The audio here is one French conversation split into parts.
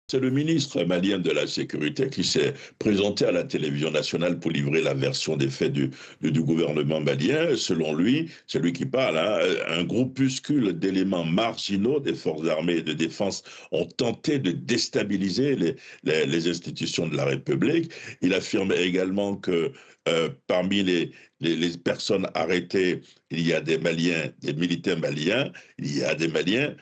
C'est le ministre malien de la Sécurité qui s'est présenté à la télévision nationale pour livrer la version des faits du gouvernement malien. Selon lui, c'est lui qui parle, hein, un groupuscule d'éléments marginaux des forces armées et de défense ont tenté de déstabiliser les institutions de la République. Il affirme également que parmi les personnes arrêtées, il y a des Maliens, des militaires maliens, il y a des Maliens,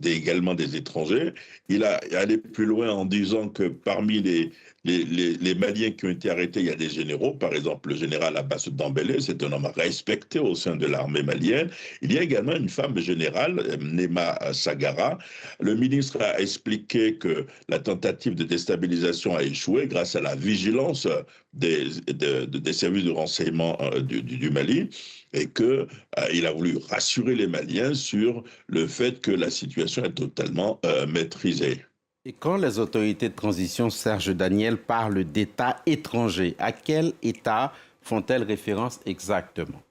également des étrangers. Il a allé plus loin en disant que parmi les Maliens qui ont été arrêtés, il y a des généraux, par exemple le général Abbas Dambélé, c'est un homme respecté au sein de l'armée malienne. Il y a également une femme générale, Nema Sagara. Le ministre a expliqué que la tentative de déstabilisation a échoué grâce à la vigilance des services de renseignement du Mali et qu'il a voulu rassurer les Maliens sur le fait que la situation est totalement maîtrisée. Et quand les autorités de transition, Serge Daniel, parlent d'État étranger, à quel État font-elles référence exactement?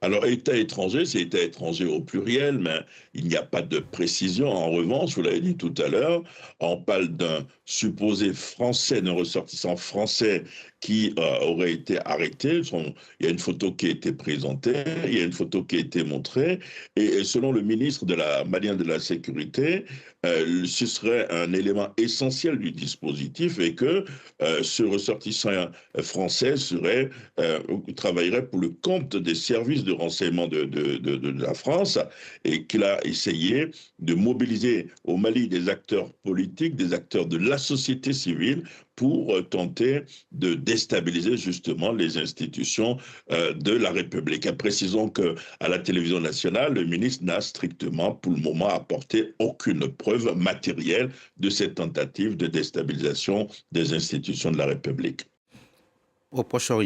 Alors, État étranger, c'est État étranger au pluriel, mais il n'y a pas de précision. En revanche, vous l'avez dit tout à l'heure, on parle d'un supposé français, d'un ressortissant français qui aurait été arrêté. Il y a une photo qui a été présentée, il y a une photo qui a été montrée, et selon le ministre de la malien de la Sécurité, ce serait un élément essentiel du dispositif et que ce ressortissant français travaillerait pour le compte des services de renseignement de la France et qu'il a essayé de mobiliser au Mali des acteurs politiques, des acteurs de la société civile pour tenter de déstabiliser justement les institutions de la République. Et précisons qu'à la télévision nationale, le ministre n'a strictement pour le moment apporté aucune preuve matérielle de cette tentative de déstabilisation des institutions de la République. Au Proche-Orient.